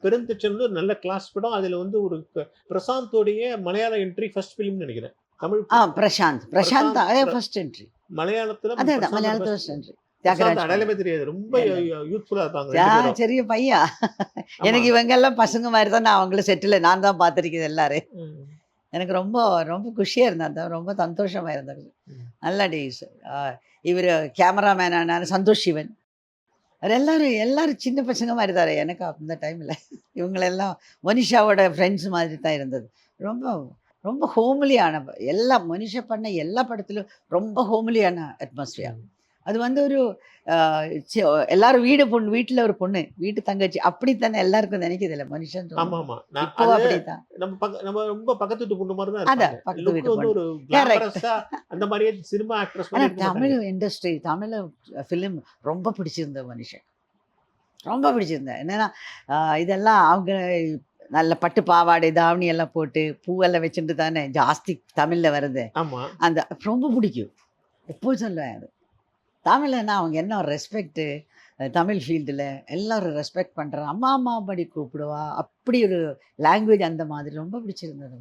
பெருந்தச்சன் வந்து ஒரு நல்ல கிளாஸ் படம். அதுல வந்து ஒரு பிரசாந்தோடைய மலையாள என்ட்ரி ஃபர்ஸ்ட் ஃபிலிம்னு நெனைக்கிறேன். தமிழ் பிரசாந்த் பிரசாந்த் அதே ஃபர்ஸ்ட் என்ட்ரி. மலையாளத்துல அதான் பிரசாந்தோட மலையாளத்துல first. First entry. Prashanth Thiagaraj அடையாளமே தெரியாது. ரொம்ப இல்ல. யூத்ஃபுல்லா இருப்பாங்க 2 பேரும். பெரிய பையா. ஆமா. எனக்கு இவங்கெல்லாம் பசங்க மாதிரி தான் நான் அவங்கள செட்டில் நான் தான் பார்த்துருக்கேன் எல்லாரும். ம். எனக்கு ரொம்ப ரொம்ப குஷியாக இருந்தேன். ரொம்ப சந்தோஷமாக இருந்தது. ம். நல்ல டேஸ். இவர் கேமராமேனான சந்தோஷ் சிவன். அவர் எல்லாரும் எல்லாரும் சின்ன பசங்க மாதிரி தானே எனக்கு அந்த டைமில். இவங்களெல்லாம் மனிஷாவோட ஃப்ரெண்ட்ஸ் மாதிரி தான் இருந்தது. ரொம்ப ரொம்ப ஹோம்லியான எல்லாம் மனிஷா பண்ண எல்லா படத்திலும் ரொம்ப ஹோம்லியான அட்மாஸ்பியர். அது வந்து ஒரு எல்லாரும் வீட்டில் ஒரு பொண்ணு, வீட்டு தங்கச்சி அப்படித்தானே எல்லாருக்கும் நினைக்கிறது இல்லை மனுஷன். ஆமாமா. இப்போ அப்படித்தான். நம்ம ரொம்ப பக்கத்து வீட்டு பொண்ணு மாரி தான் அதான் இருப்பாங்க. பக்கத்து லுக் வீட்டு வந்து பொண்ணு. ஒரு கரெக்ட். கிளாமரஸா அந்த மாரியே சினிமா ஆக்ட்ரஸ் ஆனா மாரி இருக்க தமிழ் மாட்டாங்க. இண்டஸ்ட்ரி, தமிழ் ஃபிலிம் ரொம்ப பிடிச்சிருந்த மனுஷன். ரொம்ப பிடிச்சிருந்தேன். என்னன்னா இதெல்லாம் அவங்க நல்ல பட்டு பாவாடை, தாவணி எல்லாம் போட்டு பூவெல்லாம் வச்சுட்டு தானே ஜாஸ்தி தமிழில் வருது. ஆமா. அந்த ரொம்ப பிடிக்கும். எப்போ சொல்லுவேன் அது தமிழ்னா அவங்க என்ன ஒரு ரெஸ்பெக்ட்டு. தமிழ் ஃபீல்டில் எல்லாரும் ரெஸ்பெக்ட் பண்ணுறான். அம்மா அம்மா படி கூப்பிடுவா. அப்படி ஒரு லாங்குவேஜ் அந்த மாதிரி ரொம்ப பிடிச்சிருந்தது.